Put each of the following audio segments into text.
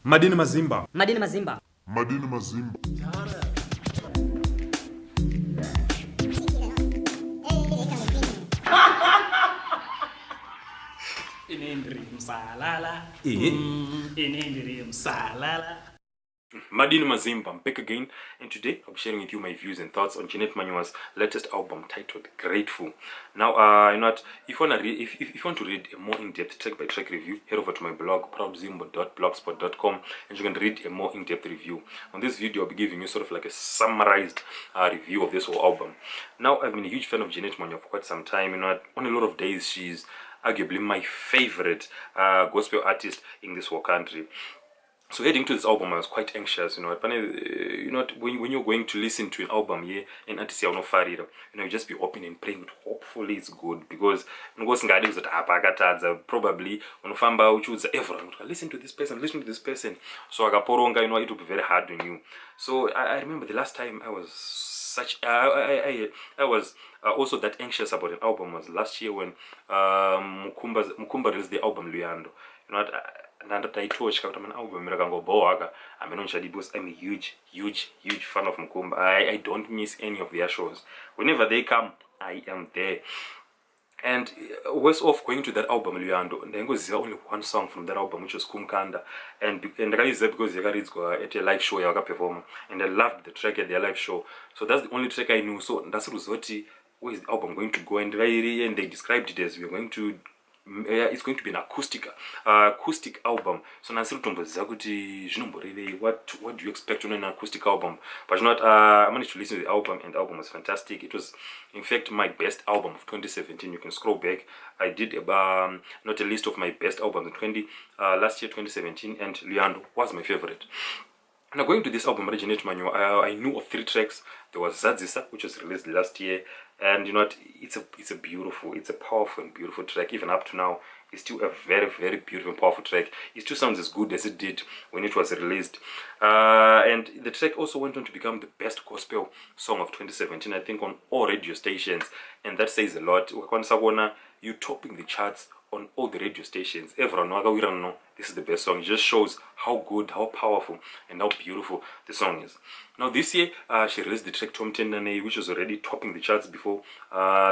Madini Mazimba. Madini Mazimba. Madini Mazimba. Inendri msalala. Inendri msalala. Madini Mazimba, I'm back again, and today I'll be sharing with you my views and thoughts on Janet Manyowa's latest album titled Grateful. Now, you know what, if you want to read a more in-depth track-by-track review, head over to my blog, proudzimbo.blogspot.com, and you can read a more in-depth review. On this video, I'll be giving you sort of like a summarized review of this whole album. Now, I've been a huge fan of Janet Manyowa for quite some time. You know, on a lot of days, she's arguably my favorite gospel artist in this whole country. So heading to this album, I was quite anxious. You know, when you're going to listen to an album here, an artist you just be hoping and praying that hopefully it's good, because probably when choose everyone, listen to this person. So agaporonga, it will be very hard on you. So I remember the last time I was I was also that anxious about an album was last year when Mukumba released the album Luyando. You know what? And I told an album because I'm a huge fan of Mukumba. I don't miss any of their shows. Whenever they come, I am there. And worse off going to that album Luyando, and then there's only one song from that album, which was Kumkanda, and the guy is there because the guy is at a live show performer, and I loved the track at their live show. So that's the only track I knew. So that's what where is the album going to go, and they described it as it's going to be an acoustic album. So what do you expect on an acoustic album? But I managed to listen to the album, and the album was fantastic. It was in fact my best album of 2017. You can scroll back. I did not a list of my best albums in last year 2017, and Luyando was my favorite. Now going to this album, Janet Manyowa, I knew of 3 tracks. There was Zadzisa, which was released last year, and you know what, it's a powerful and beautiful track. Even up to now, it's still a very beautiful and powerful track. It still sounds as good as it did when it was released. And the track also went on to become the best gospel song of 2017, I think, on all radio stations, and that says a lot. You topping the charts on all the radio stations. Everyone know this is the best song. It just shows how good, how powerful, and how beautiful the song is. Now this year, she released the track Tom Tendane, which was already topping the charts before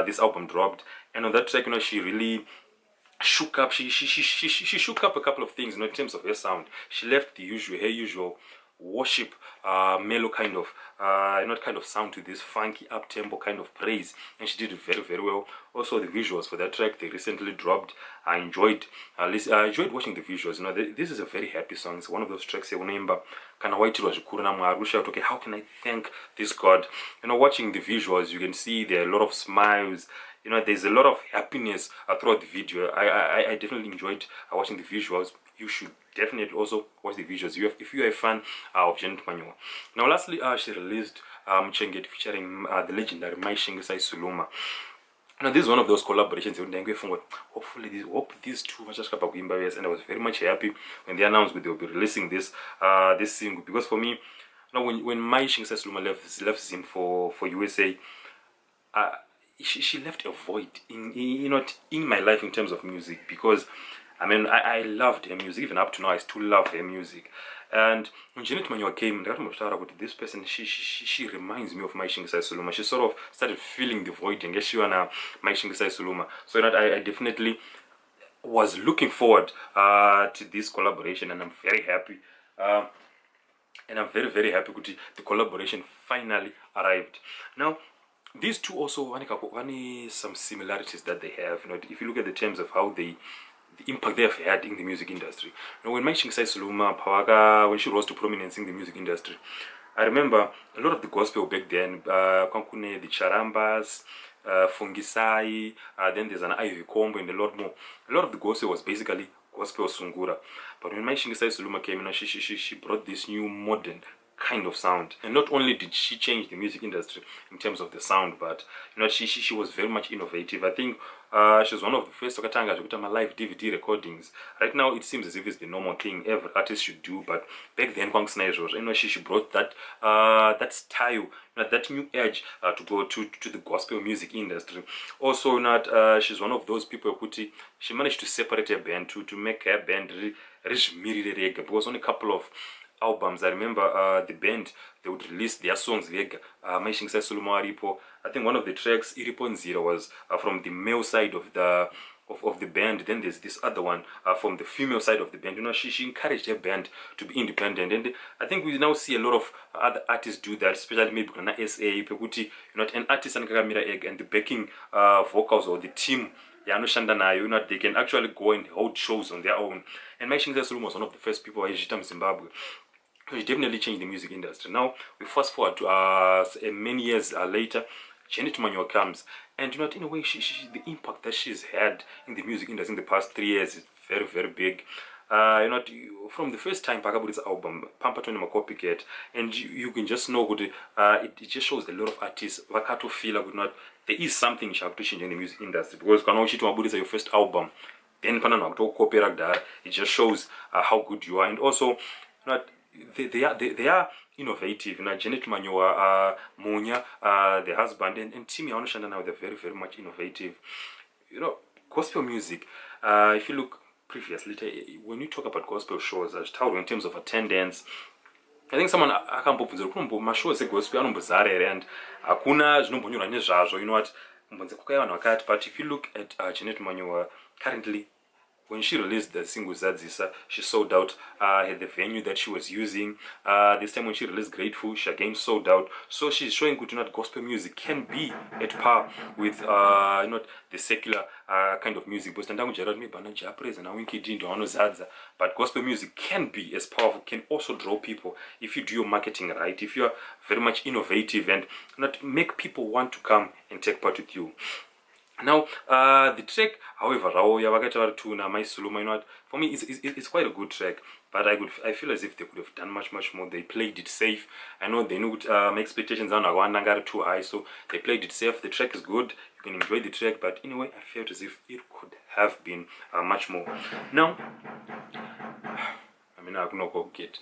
this album dropped. And on that track, she really shook up. She shook up a couple of things, in terms of her sound. She left her usual worship mellow kind of sound to this funky up tempo kind of praise, and she did it very well. Also the visuals for that track, they recently dropped. I enjoyed watching the visuals. This is a very happy song. It's one of those tracks okay, how can I thank this God? Watching the visuals, you can see there are a lot of smiles. There's a lot of happiness throughout the video. I definitely enjoyed watching the visuals. You should definitely also watch the visuals if you are a fan of Janet Manyowa. Now lastly, she released Mchenget featuring the legendary Maishingisai Suluma. Now this is one of those collaborations. Hopefully these two and I was very much happy when they announced that they will be releasing this single, because for me, when Maishingisai Suluma left Zim for USA, she left a void in my life in terms of music, because I loved her music. Even up to now, I still love her music. And when Janet Manyowa came, this person, she reminds me of Maishingisai Suluma. She sort of started feeling the void, and she was Maishingisai Suluma. So I definitely was looking forward to this collaboration, and I'm very happy. And I'm very happy that the collaboration finally arrived. Now, these two also some similarities that they have. If you look at the terms of how the impact they have had in the music industry. When Maishingisai Suluma Pawaga, when she rose to prominence in the music industry, I remember a lot of the gospel back then, Kwankune, the Charambas, Fungisai, then there's an Ivy Combo and a lot more. A lot of the gospel was basically gospel Sungura. But when Maishingisai Suluma came, she brought this new modern kind of sound. And not only did she change the music industry in terms of the sound, but she was very much innovative. I think she was one of the first live DVD recordings. Right now it seems as if it's the normal thing every artist should do, but back then she brought that style, that new edge to go to the gospel music industry. Also she's one of those people who she managed to separate her band to make her band rezvimirire rega, because on a couple of albums I remember the band, they would release their songs vega maishingisa solomo aripo. I think one of the tracks iripo nzira was from the male side of the band. Then there's this other one from the female side of the band. She encouraged her band to be independent, and I think we now see a lot of other artists do that, especially maybe kana SA pekuti an artist anakakamira egg, and the backing vocals or the team yanoshanda nayo, they can actually go and hold shows on their own. And Maishinga Sulumo was one of the first people in Zimbabwe. So he definitely changed the music industry. Now we fast forward to many years later, Janet Manyowa comes, and in a way, the impact that she's had in the music industry in the past 3 years is very, very big. From the first time Pakabudi's album, Pampatoni Copycat, and you can just know good. It just shows a lot of artists Vakato feel like there is something you have to change in the music industry, because Kanochi to Mabudi is your first album. Then it just shows how good you are, and also they are innovative. Janet Manyowa, Munya, the husband, and Timmy Anushanda now, they're very, very much innovative. Gospel music, if you look previously, when you talk about gospel shows, in terms of attendance, I think someone akambobvunza kuti mashows egospel anombozara and hakuna zvinombonyora nezvazvo, but if you look at Janet Manyowa currently, when she released the single Zadzisa, she sold out the venue that she was using. This time when she released Grateful, she again sold out. So she's showing good gospel music can be at par with the secular kind of music. But gospel music can be as powerful, can also draw people if you do your marketing right, if you're very much innovative and make people want to come and take part with you. Now, the track, however, for me, it's quite a good track, but I feel as if they could have done much more. They played it safe. I know they knew my expectations are too high, so they played it safe. The track is good. You can enjoy the track, but anyway, I felt as if it could have been much more. Now, I can go get.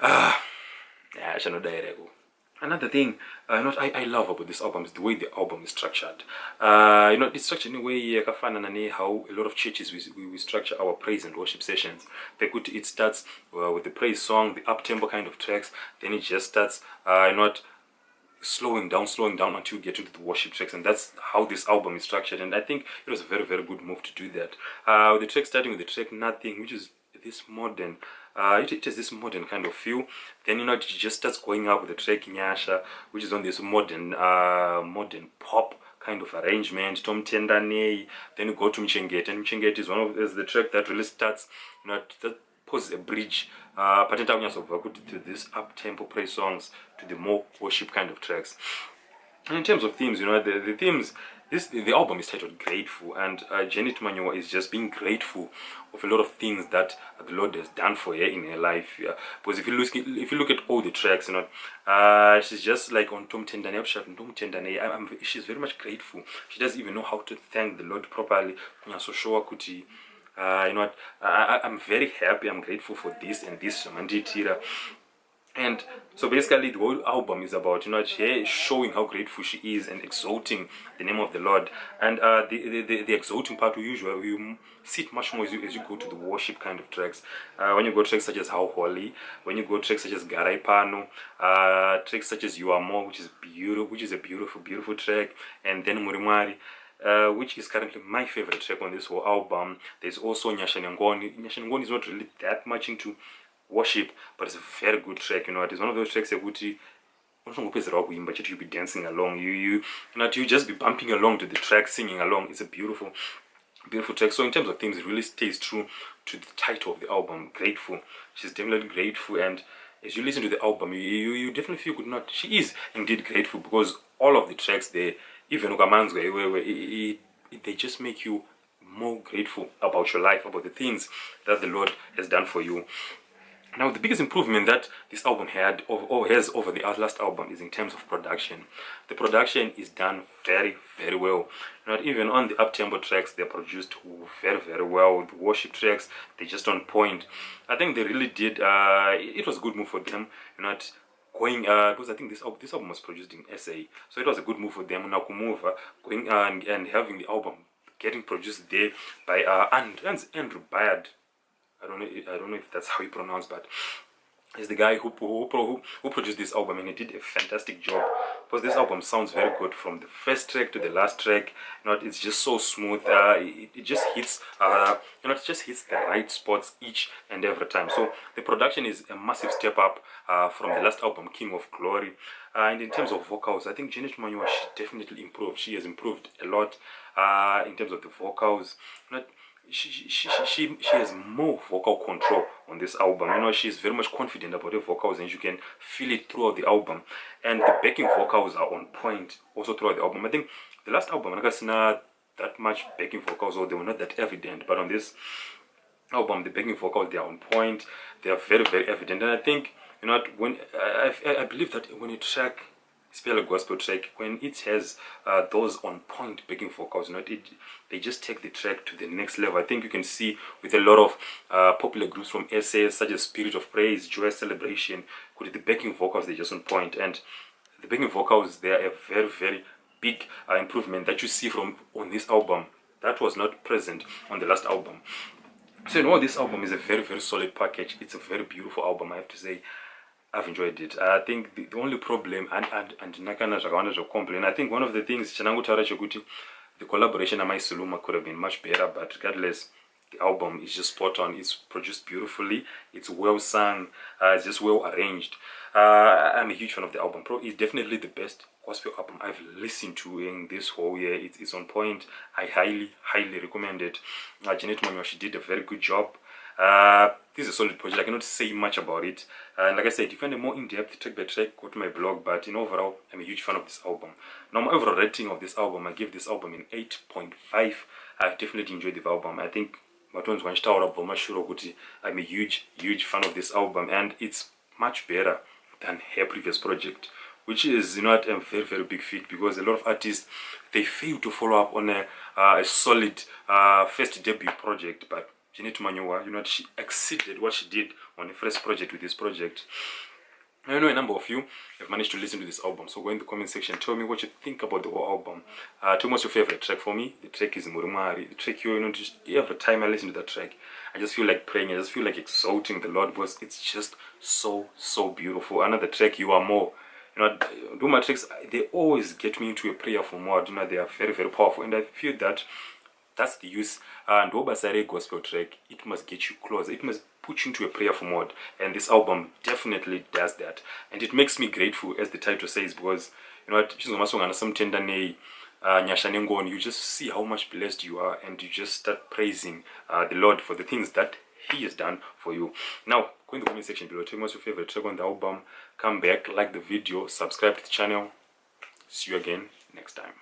I shall not die. Another thing, I love about this album is the way the album is structured. It's structured in a way how a lot of churches we structure our praise and worship sessions. It starts with the praise song, the up-tempo kind of tracks, then it just starts slowing down until you get into the worship tracks, and that's how this album is structured. And I think it was a very, very good move to do that. The track starting with the track Nothing, which is this modern. It has this modern kind of feel. Then it just starts going up with the track Nyasha, which is on this modern pop kind of arrangement. Tom Tendane. Then you go to Mchengete, and Mchengete is the track that really starts. That poses a bridge. To this up tempo praise songs to the more worship kind of tracks. And in terms of themes, the themes. The album is titled Grateful, and Janet Manyowa is just being grateful of a lot of things that the Lord has done for her in her life. Because if you look at all the tracks, she's just like on Tom Tendane. She's very much grateful. She doesn't even know how to thank the Lord properly. I'm very happy. I'm grateful for this and this. And so basically the whole album is about her showing how grateful she is and exalting the name of the Lord. And the exalting part we see it much more as you go to the worship kind of tracks. When you go tracks such as How Holy, when you go tracks such as Garai Pano, tracks such as You Are More, which is a beautiful track, and then Murimari, which is currently my favorite track on this whole album. There's also Nyashanengoni. Nyashanengoni is not really that much into worship, but it's a very good track. It's one of those tracks that you'll be dancing along. You just be bumping along to the track, singing along. It's a beautiful track. So in terms of themes, it really stays true to the title of the album, Grateful. She's definitely grateful, and as you listen to the album, you definitely feel good. She is indeed grateful, because all of the tracks there, even Ukamanzwe, they just make you more grateful about your life, about the things that the Lord has done for you. Now, the biggest improvement that this album has over the last album is in terms of production. The production is done very, very well. Even on the up-tempo tracks, they're produced very, very well. The worship tracks, they're just on point. I think they really did. It was a good move for them. Because I think this album was produced in SA, so it was a good move for them. Now, going and having the album getting produced there by Andrew Bayard. I don't know if that's how you pronounce, but is the guy who produced this album, and he did a fantastic job, because this album sounds very good from the first track to the last track. It's just so smooth. It just hits it just hits the right spots each and every time. So the production is a massive step up from the last album, King of Glory. And in terms of vocals, I think Janet Manyowa, she definitely improved. She has improved a lot in terms of the vocals. She has more vocal control on this album. She's very much confident about her vocals, and you can feel it throughout the album. And the backing vocals are on point also throughout the album. I think the last album, I guess, not that much backing vocals, or they were not that evident. But on this album, the backing vocals, they are on point. They are very, very evident. And I think, when I believe that when a track, especially a gospel track, when it has those on point backing vocals, they just take the track to the next level. I think you can see with a lot of popular groups from SA, such as Spirit of Praise, Joy Celebration, with the backing vocals, they're just on point. And the backing vocals, they are a very, very big improvement that you see on this album that was not present on the last album. So this album is a very, very solid package. It's a very beautiful album, I have to say. I've enjoyed it. I think the only problem, and nakana zvakawanda zvokucomplain, I think one of the things chanangutaura chokuti the collaboration amaisuluma could have been much better, but regardless, the album is just spot on. It's produced beautifully, it's well sung, it's just well arranged. I'm a huge fan of the album. It's definitely the best gospel album I've listened to in this whole year. It's on point. I highly recommend it. Janet Manyowa, she did a very good job. This is a solid project. I cannot say much about it. And like I said, if you find a more in-depth track by track, go to my blog. But overall, I'm a huge fan of this album. Now, my overall rating of this album, I give this album an 8.5. I've definitely enjoyed the album. I think I'm a huge fan of this album, and it's much better than her previous project, which is a very, very big feat, because a lot of artists, they fail to follow up on a solid first debut project. But Janet Manyowa, she exceeded what she did on the first project with this project. I know a number of you have managed to listen to this album, so go in the comment section, tell me what you think about the whole album. Tell me what's your favorite track. For me, the track is Murimari. The track, just every time I listen to that track, I just feel like praying, I just feel like exalting the Lord, because it's just so beautiful. Another track, You Are More. Do my tracks, they always get me into a prayer for more. They are very, very powerful, and I feel that that's the use. And Obasare gospel track, it must get you closer. It must put you into a prayerful mode. And this album definitely does that. And it makes me grateful, as the title says, because you just see how much blessed you are, and you just start praising the Lord for the things that He has done for you. Now, go in the comment section below. Tell me what's your favorite track on the album. Come back, like the video, subscribe to the channel. See you again next time.